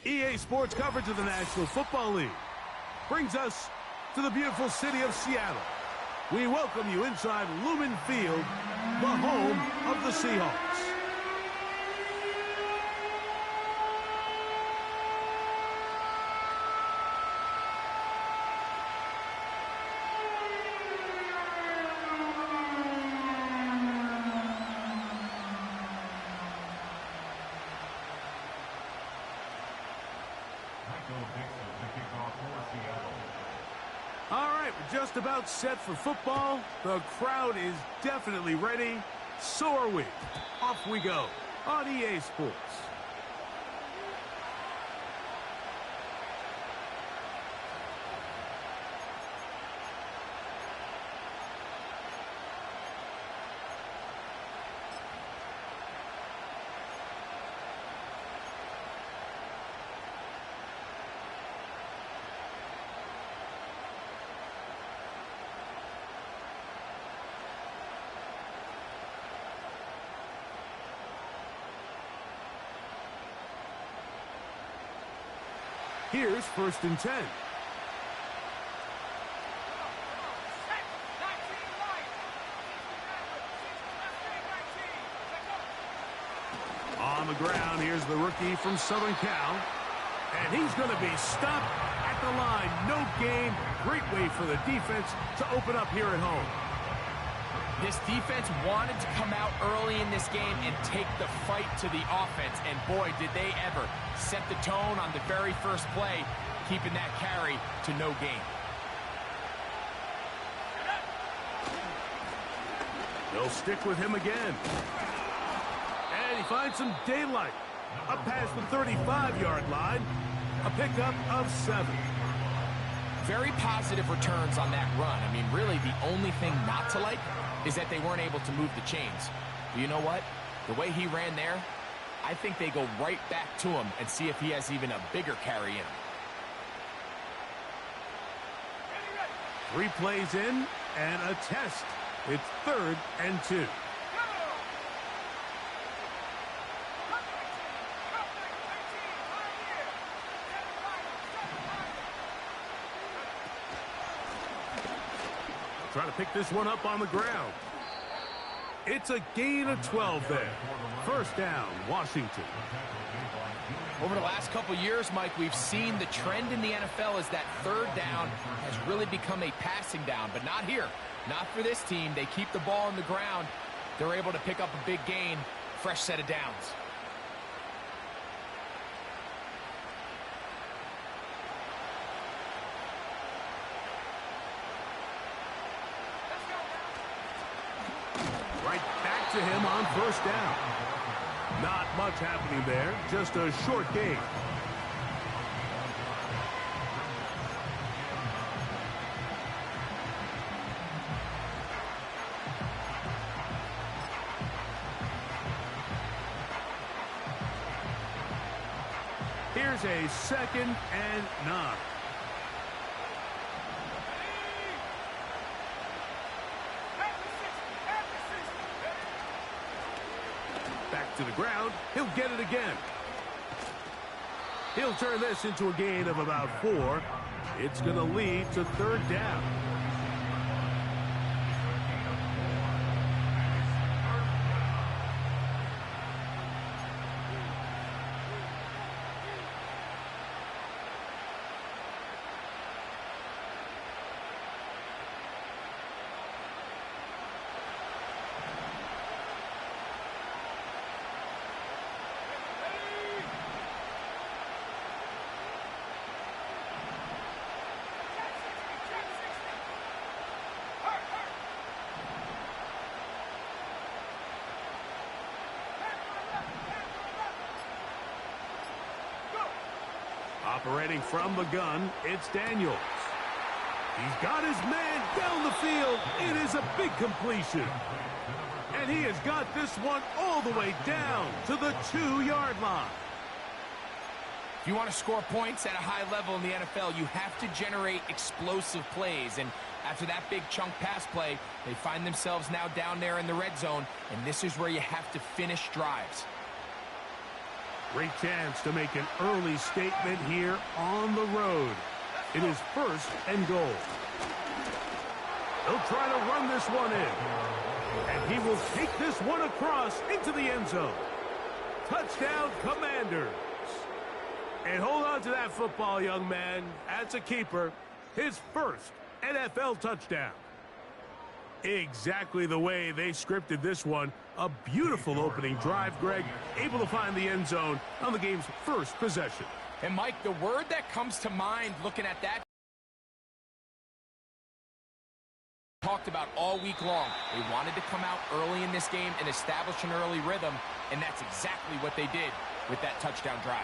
EA Sports coverage of the National Football League brings us to the beautiful city of Seattle. We welcome you inside Lumen Field, the home of the Seahawks. All right, we're just about set for football. The crowd is definitely ready. So are we. Off we go on EA Sports. Here's 1st and 10. On the ground, here's the rookie from Southern Cal. And he's going to be stopped at the line. No gain. Great way for the defense to open up here at home. This defense wanted to come out early in this game and take the fight to the offense. And boy, did they ever set the tone on the very first play, keeping that carry to no gain. They'll stick with him again. And he finds some daylight. Up past the 35-yard line. A pickup of 7. Very positive returns on that run. I mean, really, the only thing not to like is that they weren't able to move the chains. But you know what? The way he ran there, I think they go right back to him and see if he has even a bigger carry in him. 3 plays in and a test. It's 3rd and 2. Try to pick this one up on the ground. It's a gain of 12 there. 1st down, Washington. Over the last couple years, Mike, we've seen the trend in the NFL is that 3rd down has really become a passing down, but not here. Not for this team. They keep the ball on the ground. They're able to pick up a big gain. Fresh set of downs. Right back to him on 1st down. Not much happening there, just a short gain. Here's a 2nd and 9. To the ground, he'll get it again. He'll turn this into a gain of about 4. It's going to lead to 3rd down. Operating from the gun, it's Daniels. He's got his man down the field. It is a big completion. And he has got this one all the way down to the 2-yard line. If you want to score points at a high level in the NFL, you have to generate explosive plays. And after that big chunk pass play, they find themselves now down there in the red zone. And this is where you have to finish drives. Great chance to make an early statement here on the road. It is 1st and goal. He'll try to run this one in. And he will take this one across into the end zone. Touchdown, Commanders. And hold on to that football, young man. That's a keeper. His first NFL touchdown. Exactly the way they scripted this one. A beautiful opening drive, Greg. Able to find the end zone on the game's first possession. And, Mike, the word that comes to mind looking at that talked about all week long. They wanted to come out early in this game and establish an early rhythm, and that's exactly what they did with that touchdown drive.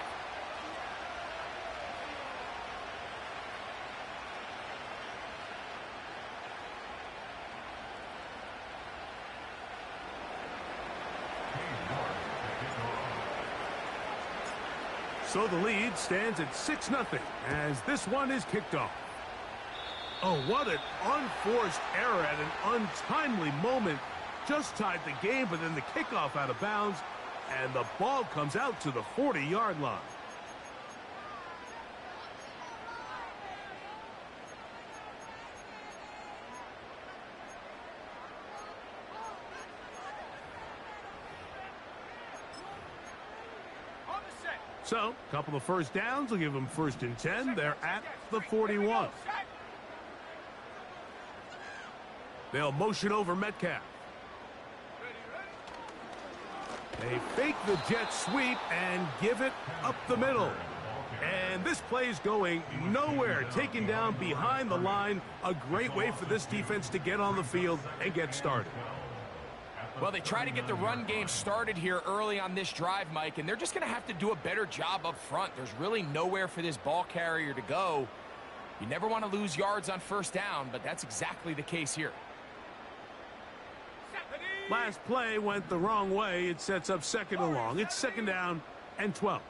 So the lead stands at 6-0 as this one is kicked off. Oh, what an unforced error at an untimely moment. Just tied the game, but then the kickoff out of bounds, and the ball comes out to the 40-yard line. So, a couple of first downs will give them 1st and 10. They're at the 41. They'll motion over Metcalf. They fake the jet sweep and give it up the middle. And this play's going nowhere. Taken down behind the line. A great way for this defense to get on the field and get started. Well, they try to get the run game started here early on this drive, Mike, and they're just going to have to do a better job up front. There's really nowhere for this ball carrier to go. You never want to lose yards on 1st down, but that's exactly the case here. Last play went the wrong way. It sets up 2nd and long. It's 2nd down and 12.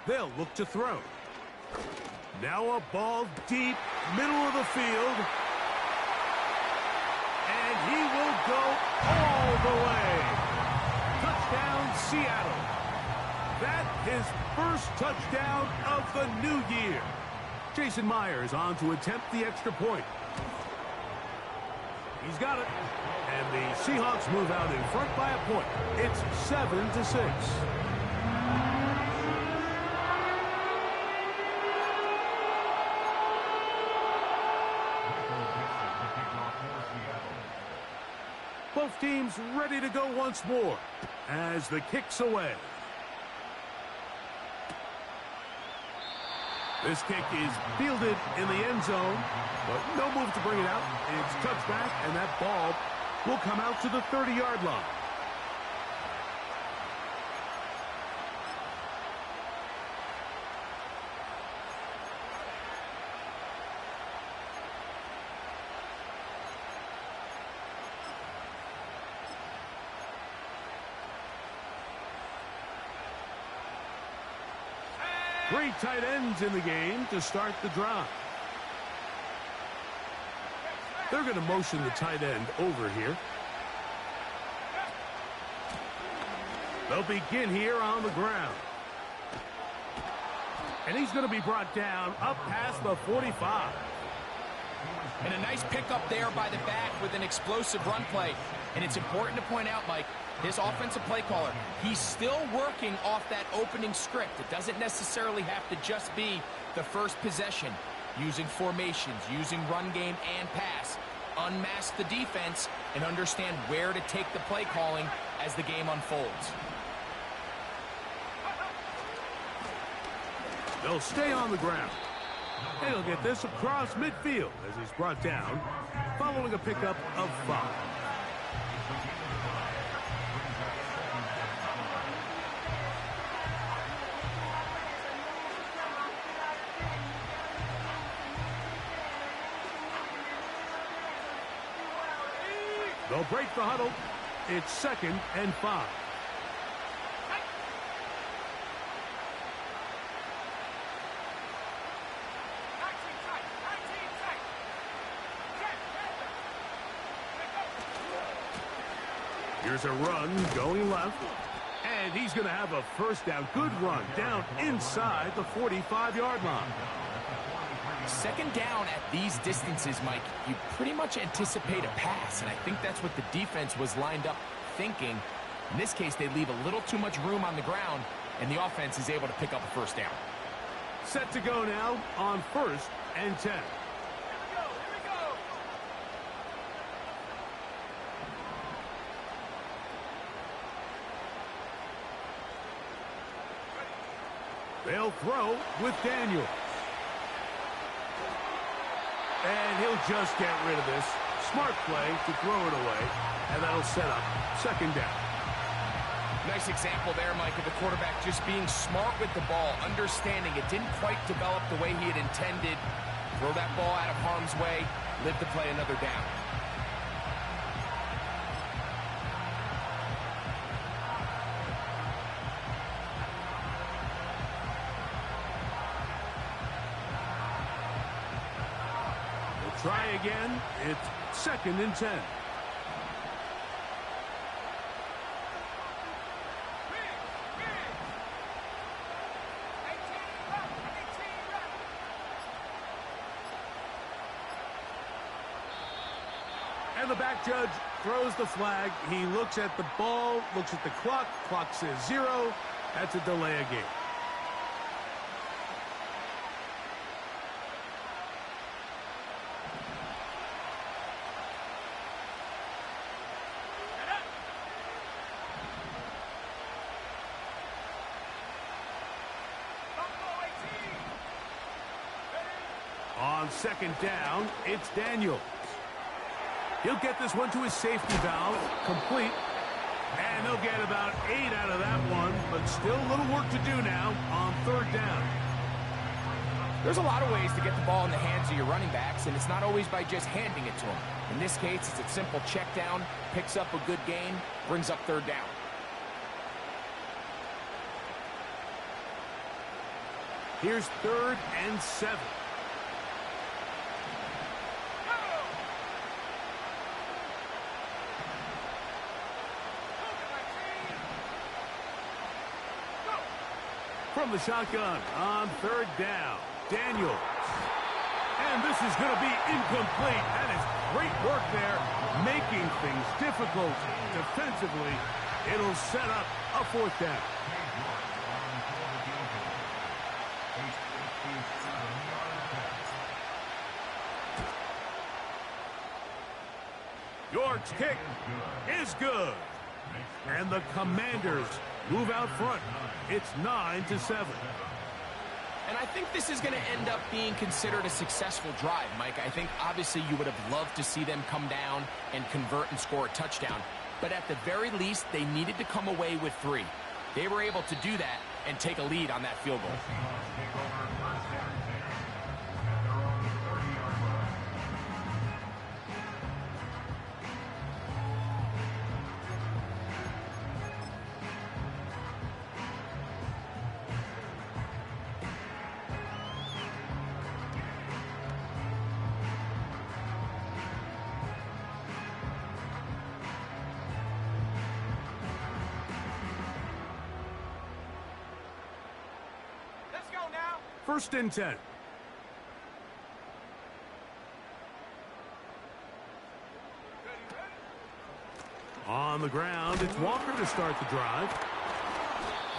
They'll look to throw. Now a ball deep, middle of the field. And he will go all the way. Touchdown, Seattle. That his first touchdown of the new year. Jason Myers on to attempt the extra point. He's got it. And the Seahawks move out in front by a point. It's 7-6. Both teams ready to go once more as the kick's away. This kick is fielded in the end zone, but no move to bring it out. It's touchback, and that ball will come out to the 30-yard line. Three tight ends in the game to start the drive. They're going to motion the tight end over here. They'll begin here on the ground. And he's going to be brought down up past the 45. And a nice pickup there by the back with an explosive run play. And it's important to point out, Mike, this offensive play caller, he's still working off that opening script. It doesn't necessarily have to just be the first possession. Using formations, using run game and pass. Unmask the defense and understand where to take the play calling as the game unfolds. They'll stay on the ground. And he'll get this across midfield as he's brought down following a pickup of 5. They'll break the huddle. It's 2nd and 5. Here's a run going left. And he's going to have a first down. Good run down inside the 45-yard line. Second down at these distances, Mike, you pretty much anticipate a pass, and I think that's what the defense was lined up thinking. In this case, they leave a little too much room on the ground, and the offense is able to pick up a first down. Set to go now on 1st and 10. They'll throw with Daniels. And he'll just get rid of this. Smart play to throw it away. And that'll set up second down. Nice example there, Mike, of the quarterback just being smart with the ball, understanding it didn't quite develop the way he had intended. Throw that ball out of harm's way, live to play another down. Try again. It's 2nd and 10. And the back judge throws the flag. He looks at the ball, looks at the clock. Clock says 0. That's a delay of game. On 2nd down, it's Daniels. He'll get this one to his safety valve, complete. And they'll get about 8 out of that one, but still a little work to do now on 3rd down. There's a lot of ways to get the ball in the hands of your running backs, and it's not always by just handing it to them. In this case, it's a simple check down, picks up a good gain, brings up 3rd down. Here's 3rd and 7. From the shotgun on 3rd down, Daniels. And this is going to be incomplete. That is great work there, making things difficult defensively. It'll set up a 4th down. York's kick is good. And the Commanders move out front. It's 9-7. And I think this is going to end up being considered a successful drive, Mike. I think obviously you would have loved to see them come down and convert and score a touchdown. But at the very least, they needed to come away with 3. They were able to do that and take a lead on that field goal. First and 10. On the ground, it's Walker to start the drive.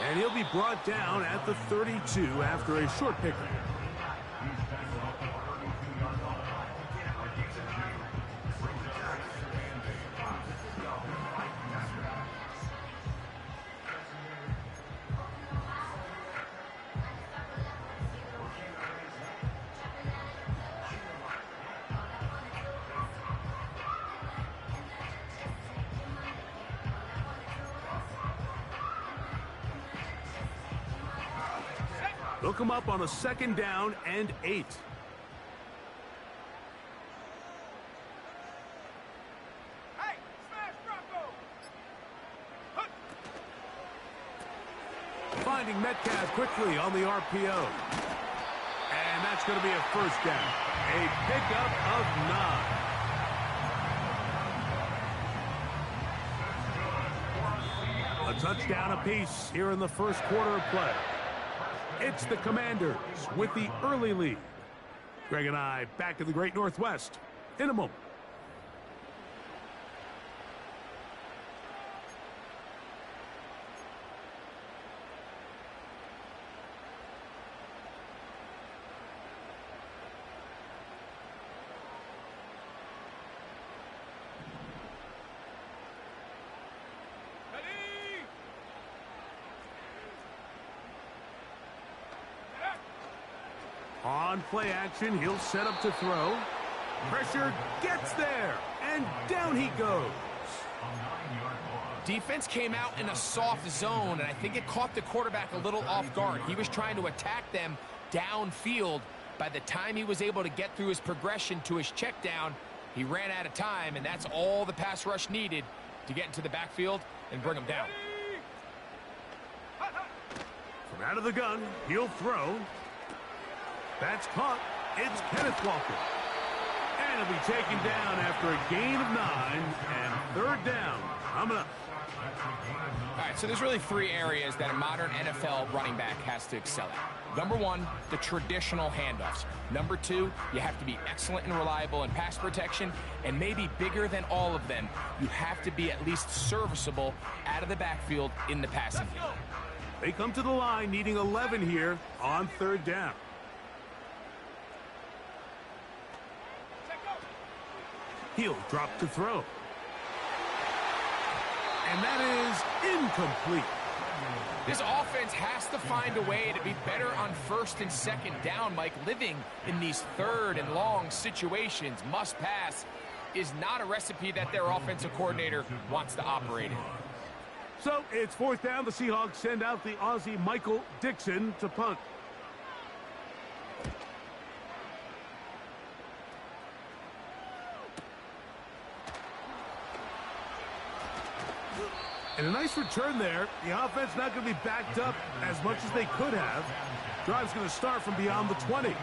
And he'll be brought down at the 32 after a short pickup. They'll come up on a 2nd down and 8. Hey, smash Bronco! Finding Metcalf quickly on the RPO. And that's going to be a first down. A pickup of 9. Touchdown apiece here in the first quarter of play. It's the Commanders with the early lead. Greg and I back in the Great Northwest in a moment. On play action, he'll set up to throw. Pressure gets there, and down he goes. Defense came out in a soft zone, and I think it caught the quarterback a little off guard. He was trying to attack them downfield. By the time he was able to get through his progression to his check down, he ran out of time, and that's all the pass rush needed to get into the backfield and bring him down. From out of the gun, he'll throw. That's caught. It's Kenneth Walker. And he'll be taken down after a gain of 9 and third down coming up. All right, so there's really 3 areas that a modern NFL running back has to excel at. Number 1, the traditional handoffs. Number 2, you have to be excellent and reliable in pass protection. And maybe bigger than all of them, you have to be at least serviceable out of the backfield in the passing game. They come to the line needing 11 here on third down. He'll drop to throw. And that is incomplete. This offense has to find a way to be better on first and second down, Mike. Living in these third and long situations, must pass, is not a recipe that their offensive coordinator wants to operate in. So it's fourth down. The Seahawks send out the Aussie Michael Dixon to punt. And a nice return there. The offense not going to be backed up as much as they could have. Drive's going to start from beyond the 20.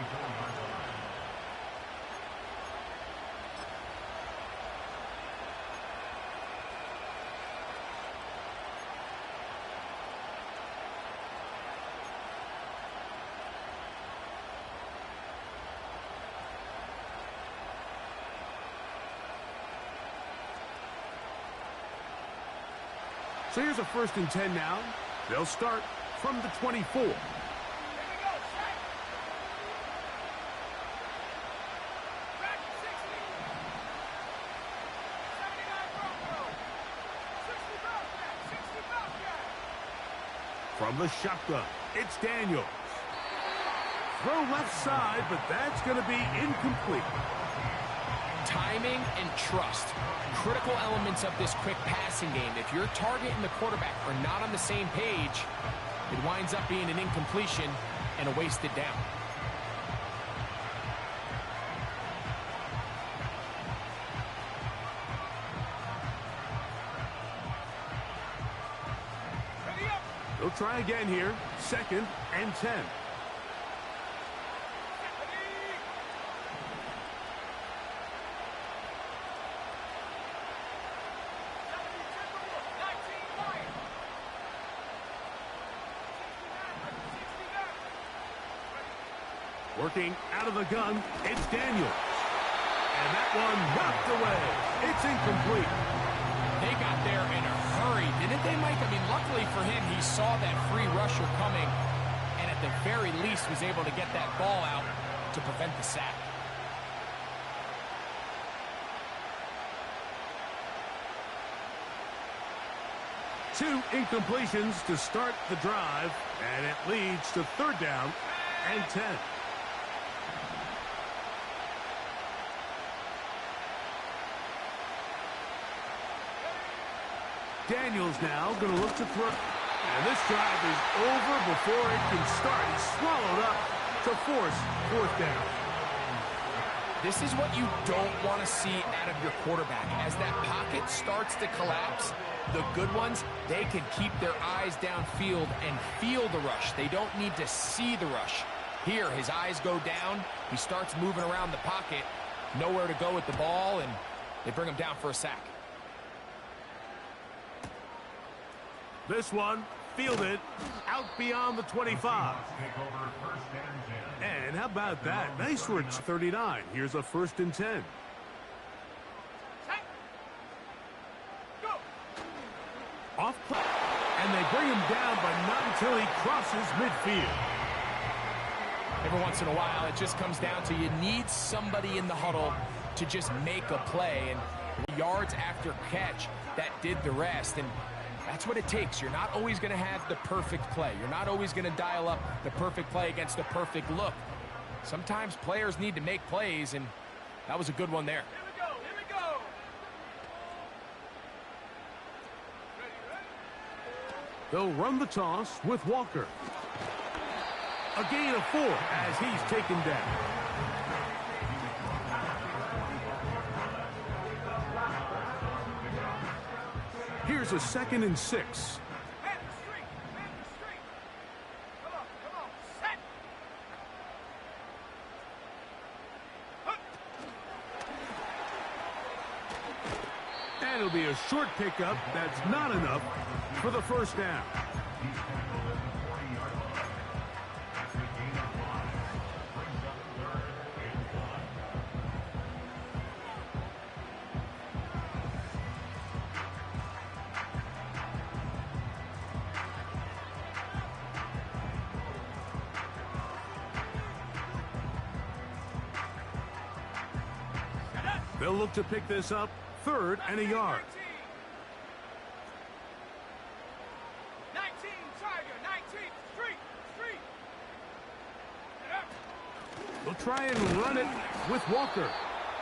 So here's a 1st and 10 now. They'll start from the 24. Here we go, set. 60. 79 Bronco. 60 Bobcat. 60 Bobcat. From the shotgun, it's Daniels. Throw left side, but that's going to be incomplete. Timing and trust, critical elements of this quick passing game. If your target and the quarterback are not on the same page, it winds up being an incompletion and a wasted down. Ready up. They'll try again here. 2nd and 10. Working out of the gun, it's Daniels. And that one knocked away. It's incomplete. They got there in a hurry, didn't they, Mike? I mean, luckily for him, he saw that free rusher coming, and at the very least was able to get that ball out to prevent the sack. Two incompletions to start the drive, and it leads to third down and 10. Daniels now going to look to throw. And this drive is over before it can start. He's swallowed up to force fourth down. This is what you don't want to see out of your quarterback. As that pocket starts to collapse, the good ones, they can keep their eyes downfield and feel the rush. They don't need to see the rush. Here, his eyes go down. He starts moving around the pocket. Nowhere to go with the ball, and they bring him down for a sack. This one fielded out beyond the 25. And how about that? Nice for 39. Here's a 1st and 10. Off play. And they bring him down, but not until he crosses midfield. Every once in a while, it just comes down to you need somebody in the huddle to just make a play. And yards after catch, that did the rest. And that's what it takes. You're not always going to have the perfect play. You're not always going to dial up the perfect play against the perfect look. Sometimes players need to make plays, and that was a good one there. Here we go. Here we go. They'll run the toss with Walker. A gain of 4 as he's taken down. Here's a 2nd and 6. Man the street. Man the street. Come on. Set. And it'll be a short pickup. That's not enough for the 1st down. They'll look to pick this up, 3rd and a yard. 19, Tiger, 19, street. Get up. They'll try and run it with Walker.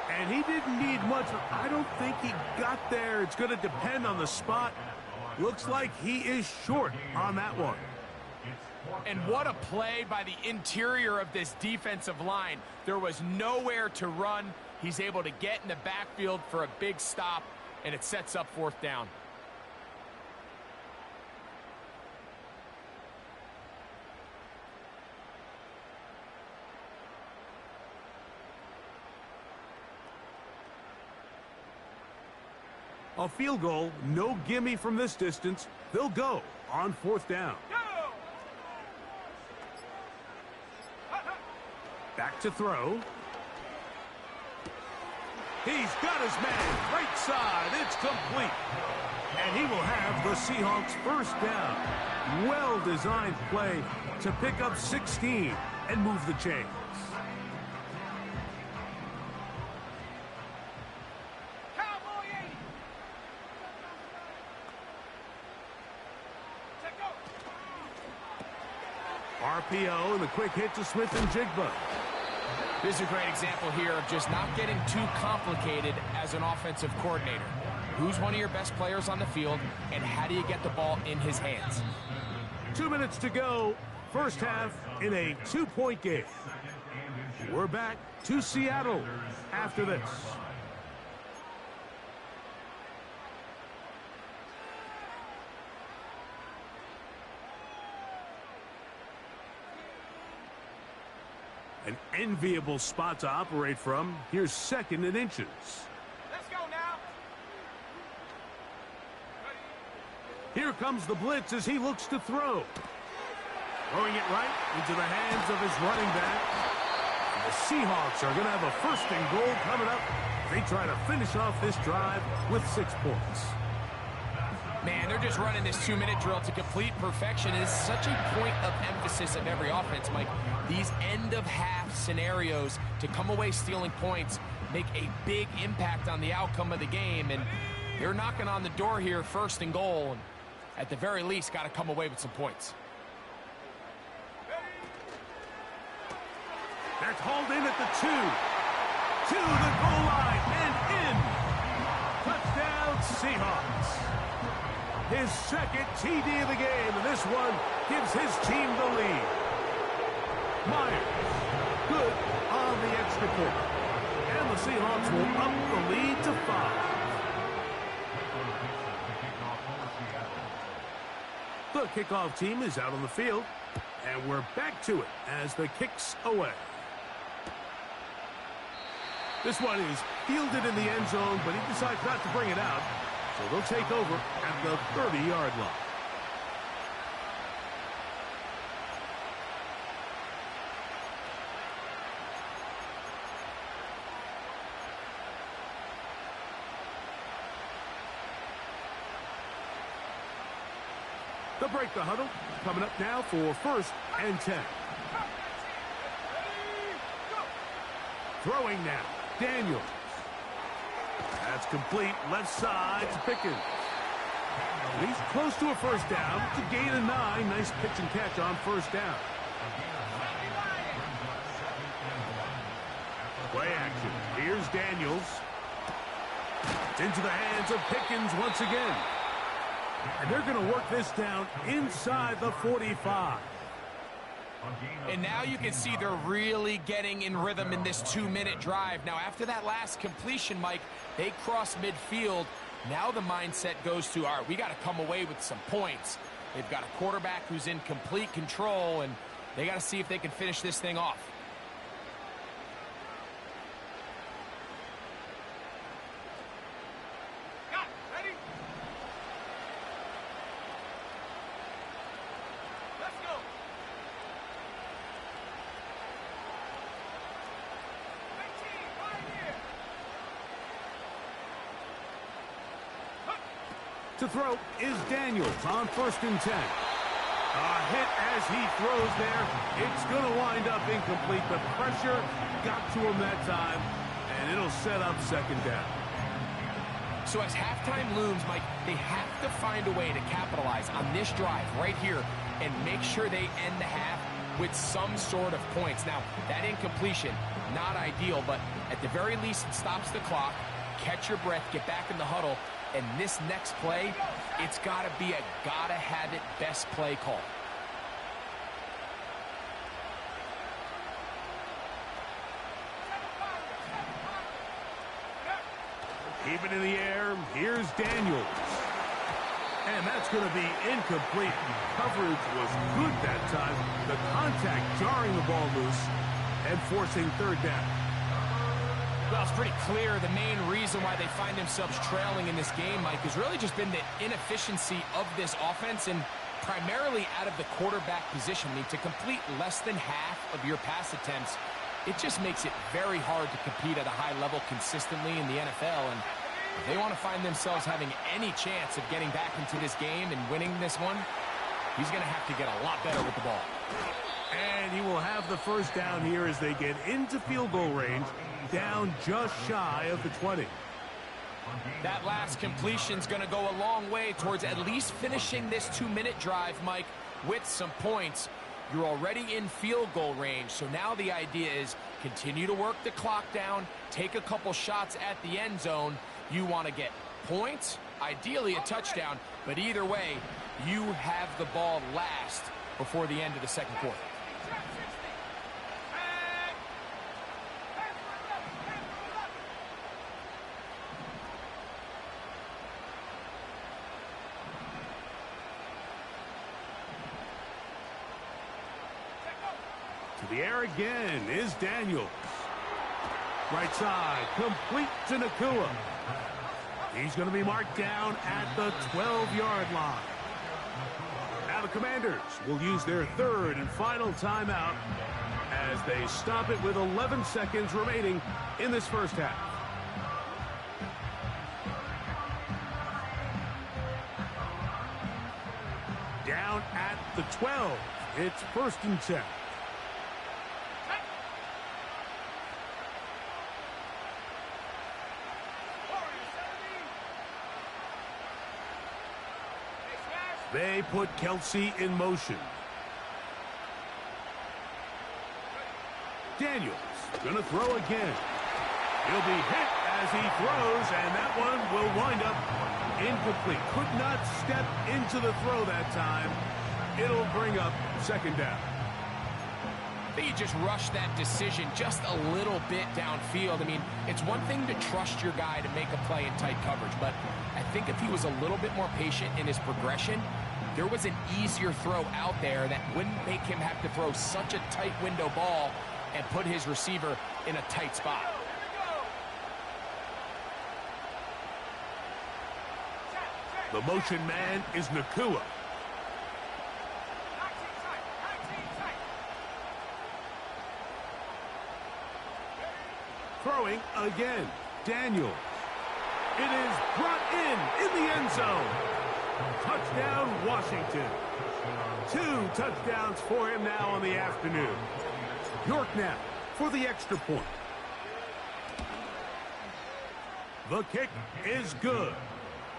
And he didn't need much. I don't think he got there. It's going to depend on the spot. Looks like he is short on that one. And what a play by the interior of this defensive line. There was nowhere to run. He's able to get in the backfield for a big stop, and it sets up 4th down. A field goal, no gimme from this distance. They'll go on 4th down. Go. Back to throw. He's got his man, right side, it's complete. And he will have the Seahawks 1st down. Well-designed play to pick up 16 and move the chains. Cowboy 80. Take go. RPO and the quick hit to Smith and Jigba. This is a great example here of just not getting too complicated as an offensive coordinator. Who's one of your best players on the field, and how do you get the ball in his hands? 2 minutes to go, 1st half in a 2-point game. We're back to Seattle after this. An enviable spot to operate from. Here's 2nd and inches. Let's go now. Here comes the blitz as he looks to throw. Throwing it right into the hands of his running back. And the Seahawks are going to have a 1st and goal coming up. They try to finish off this drive with 6 points. Man, they're just running this 2-minute drill to complete perfection. It is such a point of emphasis of every offense, Mike. These end-of-half scenarios to come away stealing points make a big impact on the outcome of the game. And they're knocking on the door here, 1st and goal. And at the very least, got to come away with some points. That's hauled in at the 2. To the goal line and in. Touchdown, Seahawks. His 2nd TD of the game, and this one gives his team the lead. Myers, good on the extra point. And the Seahawks will up the lead to 5. The kickoff team is out on the field, and we're back to it as the kick's away. This one is fielded in the end zone, but he decides not to bring it out. So they'll take over at the 30-yard line. They'll break the huddle. Coming up now for 1st and 10. Throwing now. Daniels. That's complete. Left side to Pickens. And he's close to a first down to gain a 9. Nice pitch and catch on first down. Play action. Here's Daniels. It's into the hands of Pickens once again. And they're going to work this down inside the 45. And now you can see they're really getting in rhythm in this 2-minute drive. Now, after that last completion, Mike, they cross midfield. Now the mindset goes to, all right, we got to come away with some points. They've got a quarterback who's in complete control, and they got to see if they can finish this thing off. To throw is Daniels on 1st and 10. A hit as he throws there. It's going to wind up incomplete. The pressure got to him that time, and it'll set up 2nd down. So as halftime looms, Mike, they have to find a way to capitalize on this drive right here and make sure they end the half with some sort of points. Now, that incompletion, not ideal, but at the very least, it stops the clock. Catch your breath, get back in the huddle. And this next play, it's got to be a gotta-have-it best play call. Keep it in the air. Here's Daniels. And that's going to be incomplete. Coverage was good that time. The contact jarring the ball loose and forcing 3rd down. Well, it's pretty clear the main reason why they find themselves trailing in this game, Mike, has really just been the inefficiency of this offense and primarily out of the quarterback position. I mean, to complete less than half of your pass attempts, it just makes it very hard to compete at a high level consistently in the NFL. And if they want to find themselves having any chance of getting back into this game and winning this one, he's going to have to get a lot better with the ball. And he will have the first down here as they get into field goal range, down just shy of the 20. That last completion's going to go a long way towards at least finishing this 2-minute drive, Mike, with some points. You're already in field goal range, so now the idea is continue to work the clock down, take a couple shots at the end zone. You want to get points, ideally a touchdown, but either way, you have the ball last before the end of the 2nd quarter. To the air again is Daniels. Right side, complete to Nakua. He's going to be marked down at the 12-yard line. Now the Commanders will use their 3rd and final timeout as they stop it with 11 seconds remaining in this first half. Down at the 12. It's 1st and 10. They put Kelsey in motion. Daniels going to throw again. He'll be hit as he throws, and that one will wind up incomplete. Could not step into the throw that time. It'll bring up 2nd down. I think he just rushed that decision just a little bit downfield. I mean, it's one thing to trust your guy to make a play in tight coverage, but I think if he was a little bit more patient in his progression, there was an easier throw out there that wouldn't make him have to throw such a tight window ball and put his receiver in a tight spot. The motion man is Nakua. Throwing again, Daniels. It is brought in the end zone. Touchdown, Washington. 2 touchdowns for him now on the afternoon. York now for the extra point. The kick is good.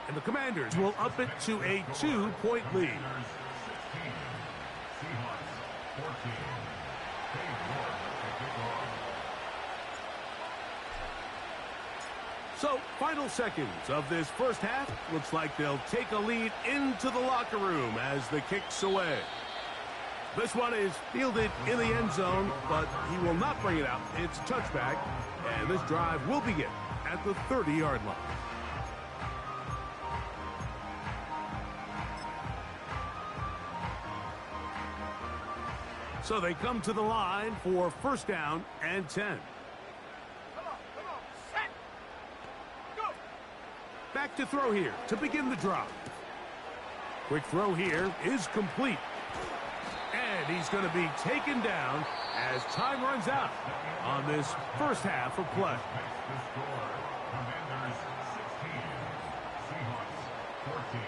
And the Commanders will up it to a 2-point lead. So, final seconds of this first half. Looks like they'll take a lead into the locker room as the kick's away. This one is fielded in the end zone, but he will not bring it out. It's a touchback, and this drive will begin at the 30-yard line. So they come to the line for first down and 10. Come on, set, go. Back to throw here to begin the drive. Quick throw here is complete. And he's going to be taken down as time runs out on this first half of play. Commanders 16, Seahawks 14.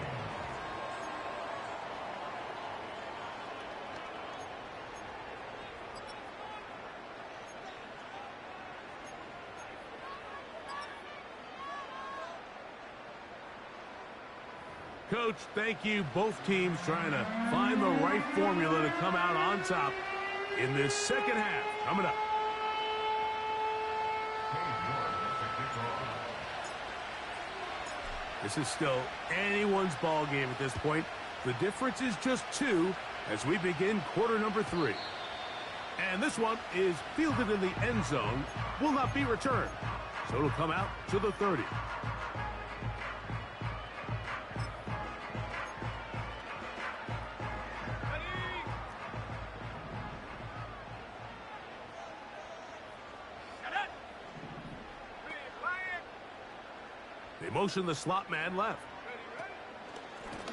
Coach, thank you. Both teams trying to find the right formula to come out on top in this second half. Coming up. This is still anyone's ball game at this point. The difference is just 2 as we begin quarter number 3. And this one is fielded in the end zone, will not be returned. So it'll come out to the 30. They motion the slot man left.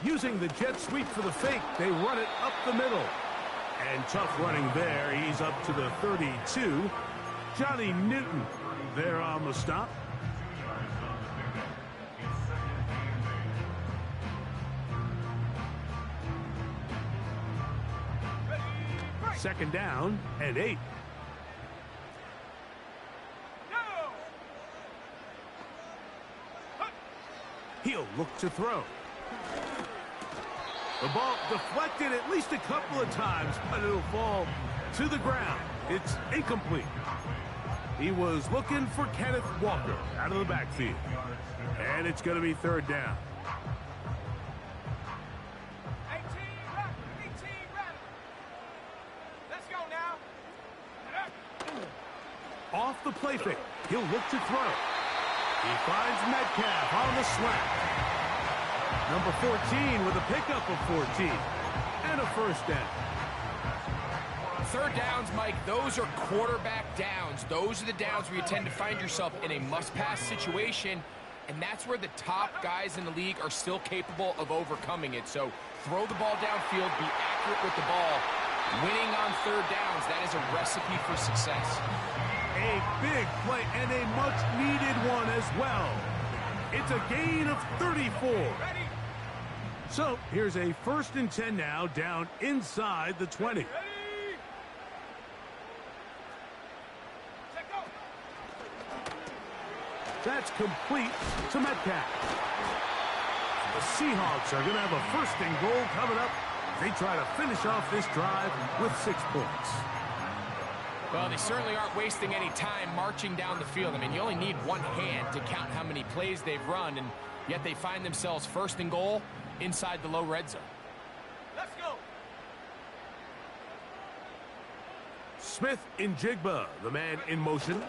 Using the jet sweep for the fake, they run it up the middle. And tough running there. He's up to the 32. Johnny Newton there on the stop. Second down and 8. He'll look to throw. The ball deflected at least a couple of times, but it'll fall to the ground. It's incomplete. He was looking for Kenneth Walker out of the backfield. And it's going to be third down. 18 ready. Let's go now. Off the play fake. He'll look to throw. He finds Metcalf on the slant. Number 14 with a pickup of 14. And a first down. Third downs, Mike, those are quarterback downs. Those are the downs where you tend to find yourself in a must-pass situation, and that's where the top guys in the league are still capable of overcoming it. So throw the ball downfield, be accurate with the ball. Winning on third downs, that is a recipe for success. A big play and a much-needed one as well. It's a gain of 34. Ready. So here's a first and 10 now, down inside the 20. Ready. Set, go. That's complete to Metcalf. The Seahawks are going to have a first and goal coming up. They try to finish off this drive with 6 points. Well, they certainly aren't wasting any time marching down the field. I mean, you only need one hand to count how many plays they've run, and yet they find themselves first and goal inside the low red zone. Let's go. Smith in Jigba, the man in motion.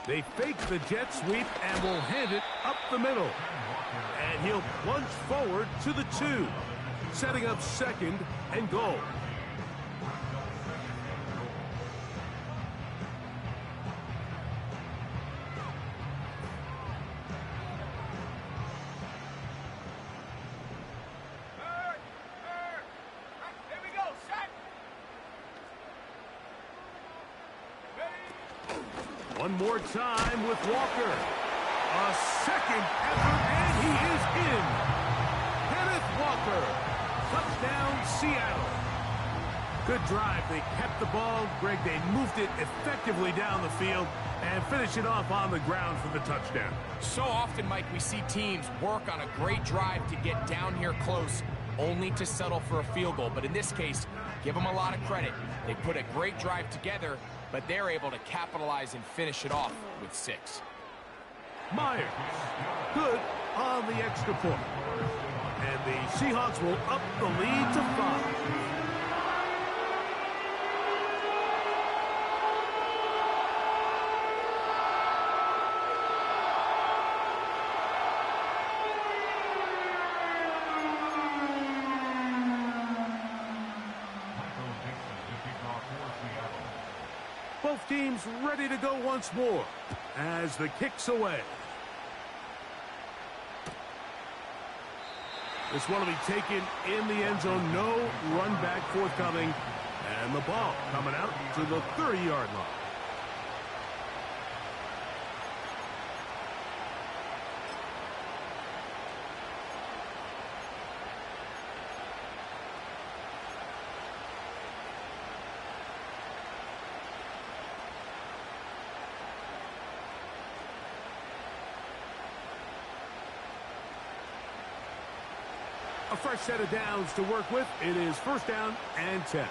They fake the jet sweep and will hand it up the middle. And he'll plunge forward to the 2, setting up second and goal. Here we go. Set. Ready. One more time with Walker. A second effort, and he is in. Kenneth Good drive. They kept the ball. Greg, they moved it effectively down the field and finished it off on the ground for the touchdown. So often, Mike, we see teams work on a great drive to get down here close, only to settle for a field goal. But in this case, give them a lot of credit. They put a great drive together, but they're able to capitalize and finish it off with 6. Myers, good on the extra point. And the Seahawks will up the lead to 5. Both teams ready to go once more as the kick's away. This one will be taken in the end zone. No run back forthcoming. And the ball coming out to the 30-yard line. A fresh set of downs to work with. It is first down and 10.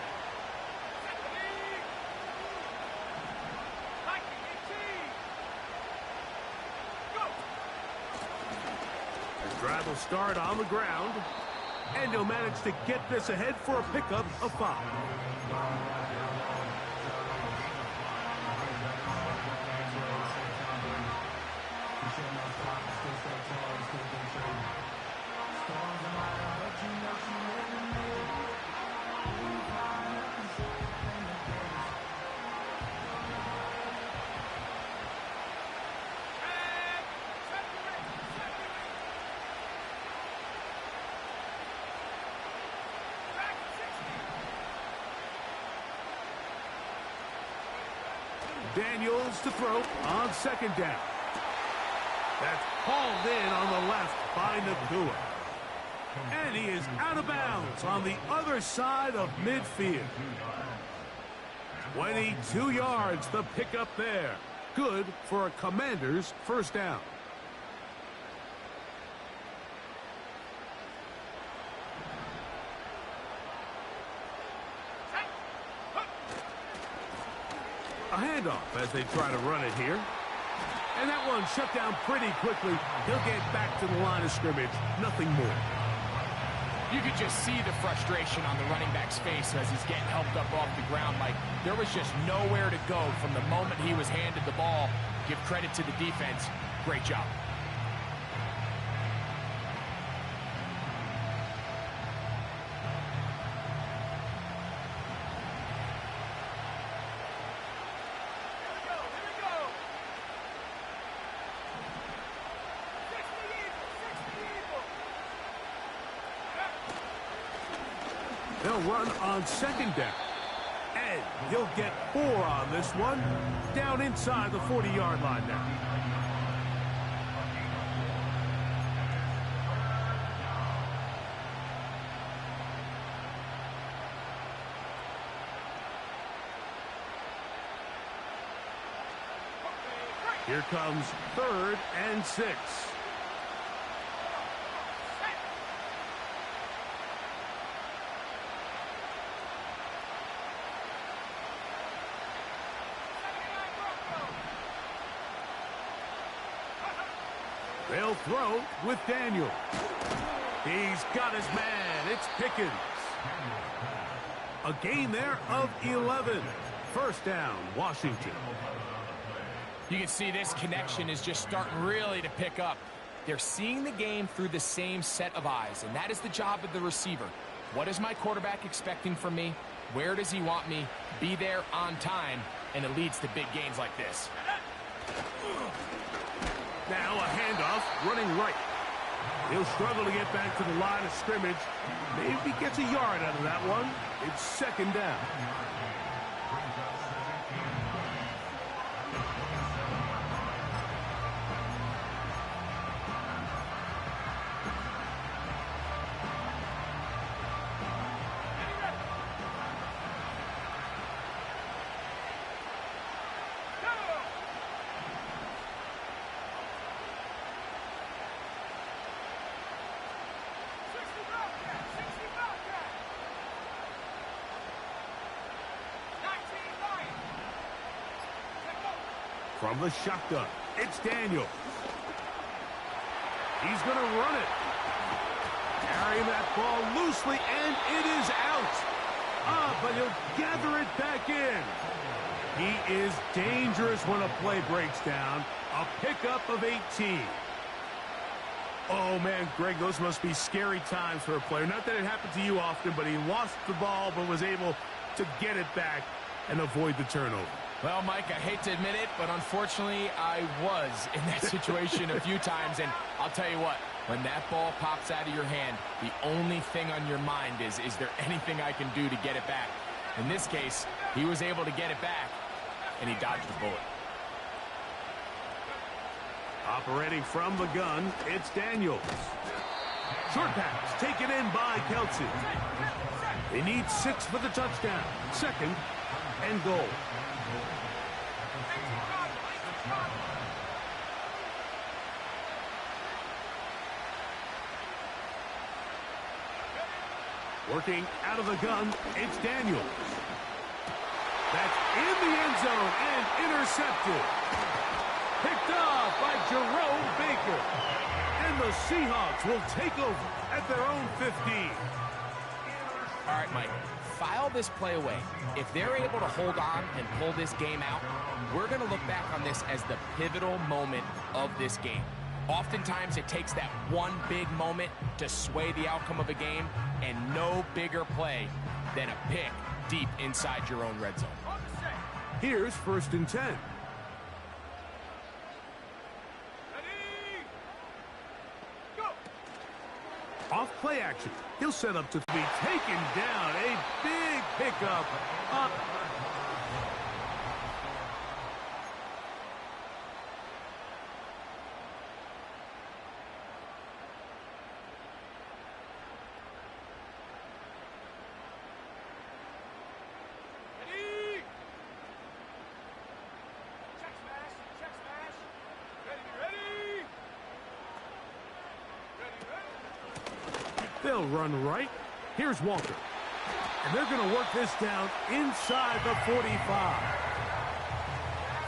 The drive will start on the ground. And he'll manage to get this ahead for a pickup of 5. Daniels to throw on second down. That's hauled in on the left by Nakua. And he is out of bounds on the other side of midfield. 22 yards, the pickup there. Good for a Commander's first down. A handoff as they try to run it here. And that one shut down pretty quickly. He'll get back to the line of scrimmage. Nothing more. You could just see the frustration on the running back's face as he's getting helped up off the ground. Like, there was just nowhere to go from the moment he was handed the ball. Give credit to the defense. Great job. They'll run on second down. And he'll get 4 on this one. Down inside the 40-yard line now. Here comes 3rd and 6. They'll throw with Daniel. He's got his man. It's Pickens. A gain there of 11. First down, Washington. You can see this connection is just starting really to pick up. They're seeing the game through the same set of eyes, and that is the job of the receiver. What is my quarterback expecting from me? Where does he want me? Be there on time, and it leads to big gains like this. Now a handoff running right. He'll struggle to get back to the line of scrimmage. Maybe gets a yard out of that one. It's second down. From the shotgun, it's Daniels. He's going to run it. Carrying that ball loosely, and it is out. But he'll gather it back in. He is dangerous when a play breaks down. A pickup of 18. Oh, man, Greg, those must be scary times for a player. Not that it happened to you often, but he lost the ball but was able to get it back and avoid the turnover. Well, Mike, I hate to admit it, but unfortunately, I was in that situation a few times. And I'll tell you what, when that ball pops out of your hand, the only thing on your mind is there anything I can do to get it back? In this case, he was able to get it back, and he dodged the bullet. Operating from the gun, it's Daniels. Short pass taken in by Kelsey. They need 6 for the touchdown. 2nd and goal. Working out of the gun, it's Daniels. That's in the end zone and intercepted. Picked off by Jerome Baker. And the Seahawks will take over at their own 15. All right, Mike, file this play away. If they're able to hold on and pull this game out, we're going to look back on this as the pivotal moment of this game. Oftentimes, it takes that one big moment to sway the outcome of a game, and no bigger play than a pick deep inside your own red zone. Here's 1st and 10. Off play action. He'll set up to be taken down. A big pickup. They'll run right. Here's Walker. And they're going to work this down inside the 45.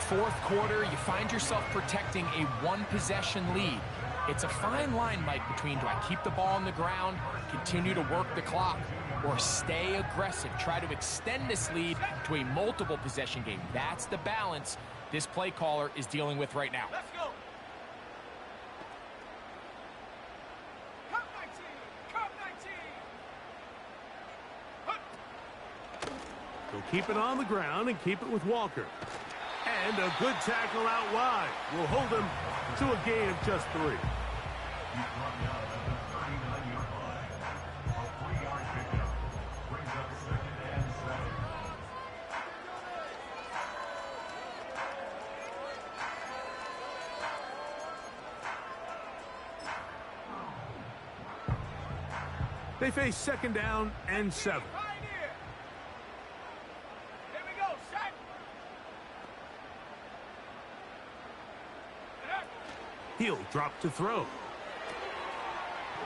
4th quarter, you find yourself protecting a one-possession lead. It's a fine line, Mike, between do I keep the ball on the ground, continue to work the clock, or stay aggressive, try to extend this lead to a multiple-possession game. That's the balance this play caller is dealing with right now. Let's go. He'll keep it on the ground and keep it with Walker. And a good tackle out wide will hold him to a gain of just 3. He's brought down at the 39-yard line. A 3-yard pickup brings up 2nd and 7. They face 2nd down and 7. He'll drop to throw.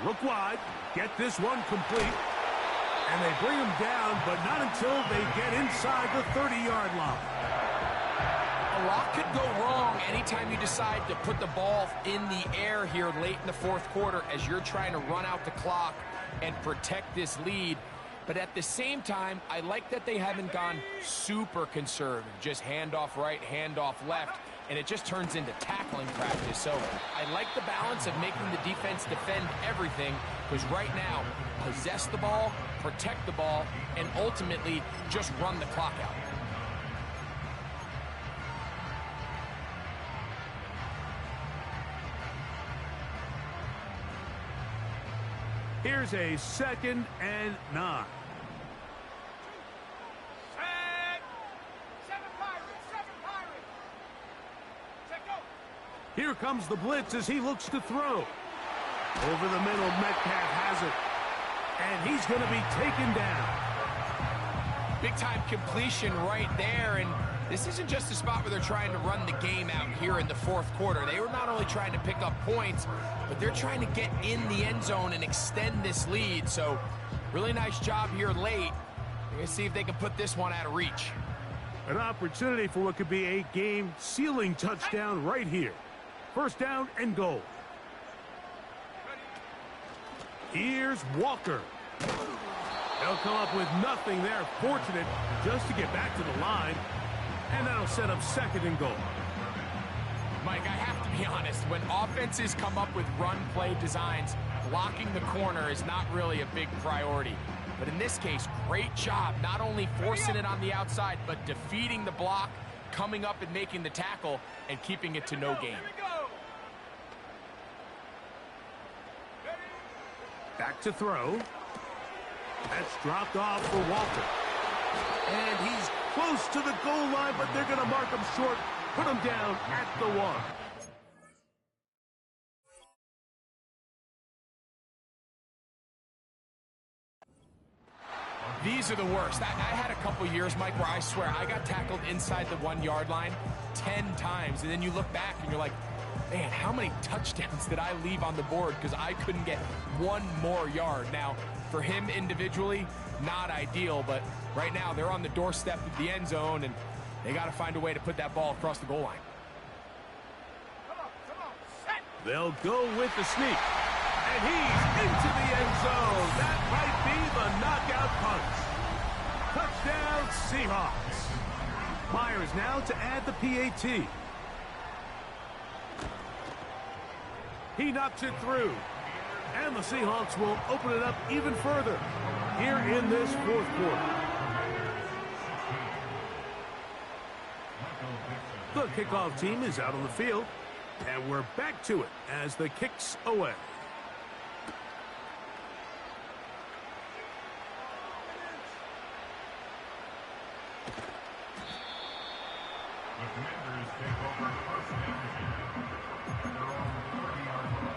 Look wide. Get this one complete. And they bring him down, but not until they get inside the 30-yard line. A lot could go wrong anytime you decide to put the ball in the air here late in the 4th quarter as you're trying to run out the clock and protect this lead. But at the same time, I like that they haven't gone super conservative. Just handoff right, handoff left. And it just turns into tackling practice. So I like the balance of making the defense defend everything, because right now, possess the ball, protect the ball, and ultimately just run the clock out. Here's a 2nd and 9. Here comes the blitz as he looks to throw. Over the middle, Metcalf has it. And he's going to be taken down. Big-time completion right there. And this isn't just a spot where they're trying to run the game out here in the 4th quarter. They were not only trying to pick up points, but they're trying to get in the end zone and extend this lead. So really nice job here late. We're going to see if they can put this one out of reach. An opportunity for what could be a game-sealing touchdown right here. First down and goal. Here's Walker. They'll come up with nothing there. Fortunate just to get back to the line. And that'll set up second and goal. Mike, I have to be honest. When offenses come up with run-play designs, blocking the corner is not really a big priority. But in this case, great job not only forcing it on the outside, but defeating the block, coming up and making the tackle, and keeping it to no gain. Back to throw. That's dropped off for Walker. And he's close to the goal line, but they're going to mark him short, put him down at the 1. These are the worst. I had a couple years, Mike, where I swear I got tackled inside the 1-yard line 10 times, and then you look back and you're like, man, how many touchdowns did I leave on the board because I couldn't get one more yard? Now, for him individually, not ideal, but right now they're on the doorstep of the end zone, and they got to find a way to put that ball across the goal line. They'll go with the sneak. And he's into the end zone. That might be the knockout punch. Touchdown, Seahawks. Myers now to add the PAT. He knocks it through. And the Seahawks will open it up even further here in this fourth quarter. The kickoff team is out on the field. And we're back to it as the kick's away. The Commanders take over first down at their own 30-yard line.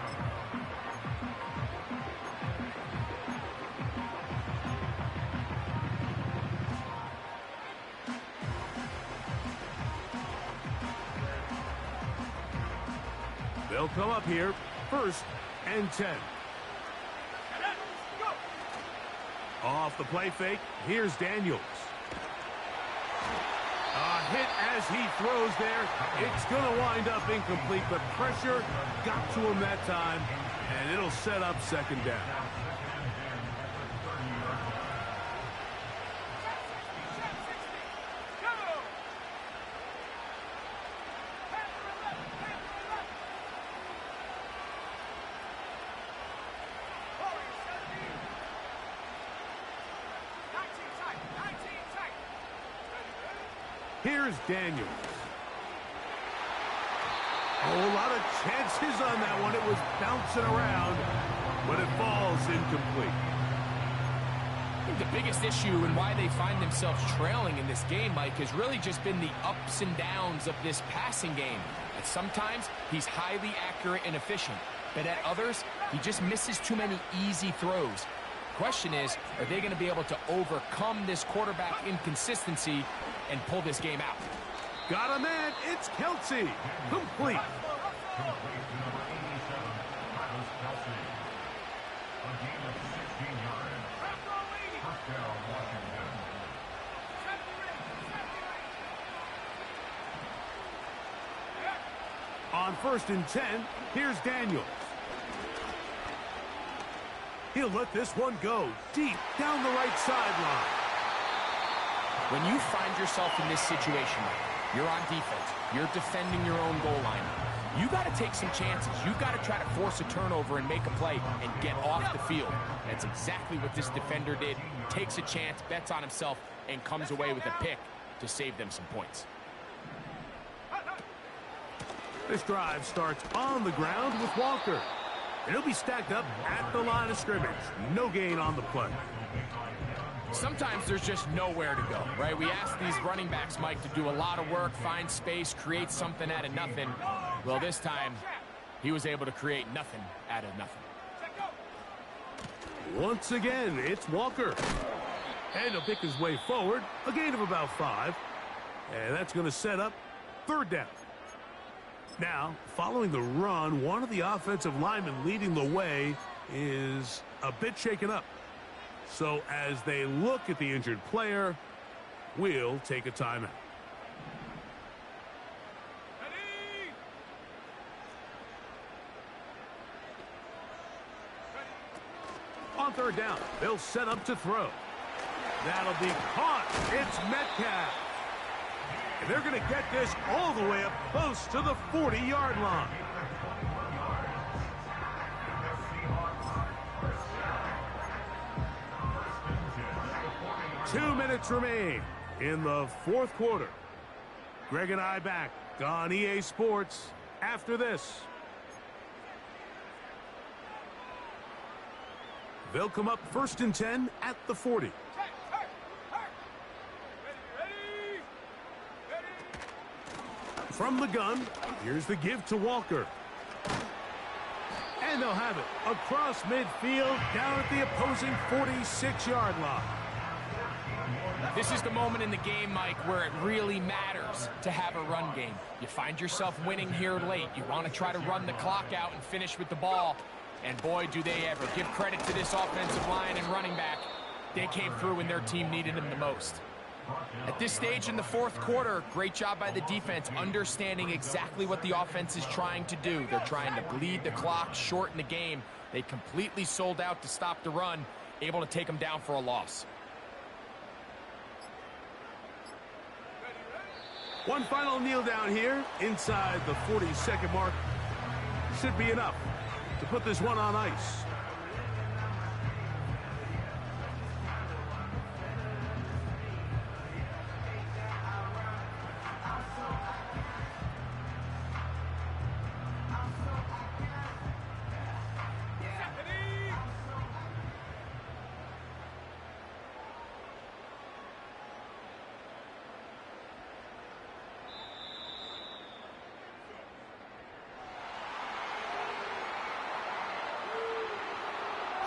They'll come up here, first and 10. Off the play fake, here's Daniels. A hit as he throws there. It's going to wind up incomplete, but pressure got to him that time, and it'll set up second down. Here's Daniels. Oh, a lot of chances on that one. It was bouncing around, but it falls incomplete. I think the biggest issue and why they find themselves trailing in this game, Mike, has really just been the ups and downs of this passing game. At sometimes, he's highly accurate and efficient, but at others, he just misses too many easy throws. Question is, are they going to be able to overcome this quarterback inconsistency and pull this game out? Got a man. It's Kelsey. Complete. Complete to number 87, Travis Kelsey. A gain of 16 yards. First down, Washington. On first and 10, here's Daniels. He'll let this one go deep down the right sideline. When you find yourself in this situation, you're on defense, you're defending your own goal line, you got to take some chances. You've got to try to force a turnover and make a play and get off the field. That's exactly what this defender did. Takes a chance, bets on himself, and comes away with a pick to save them some points. This drive starts on the ground with Walker. And he'll be stacked up at the line of scrimmage. No gain on the play. Sometimes there's just nowhere to go, right? We ask these running backs, Mike, to do a lot of work, find space, create something out of nothing. Well, this time, he was able to create nothing out of nothing. Once again, it's Walker. And he'll pick his way forward. A gain of about 5. And that's going to set up third down. Now, following the run, one of the offensive linemen leading the way is a bit shaken up. So as they look at the injured player, we'll take a timeout. On third down, they'll set up to throw. That'll be caught. It's Metcalf. And they're going to get this all the way up close to the 40-yard line. Two minutes remain in the fourth quarter. Greg and I back on EA Sports after this. They'll come up 1st and 10 at the 40. From the gun, here's the give to Walker. And they'll have it across midfield down at the opposing 46-yard line. This is the moment in the game, Mike, where it really matters to have a run game. You find yourself winning here late. You want to try to run the clock out and finish with the ball. And boy, do they ever. Give credit to this offensive line and running back. They came through when their team needed them the most. At this stage in the fourth quarter, great job by the defense, understanding exactly what the offense is trying to do. They're trying to bleed the clock, shorten the game. They completely sold out to stop the run, able to take them down for a loss. One final kneel down here inside the 40-second mark. Should be enough to put this one on ice.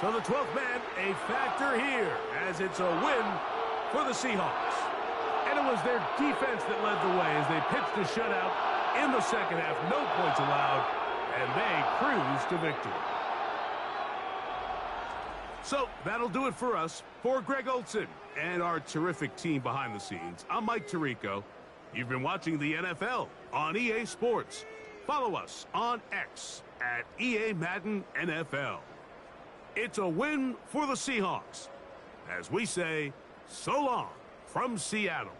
So the 12th man, a factor here, as it's a win for the Seahawks. And it was their defense that led the way as they pitched a shutout in the second half. No points allowed, and they cruised to victory. So that'll do it for us. For Greg Olson and our terrific team behind the scenes, I'm Mike Tirico. You've been watching the NFL on EA Sports. Follow us on X at EA Madden NFL. It's a win for the Seahawks. As we say, so long from Seattle.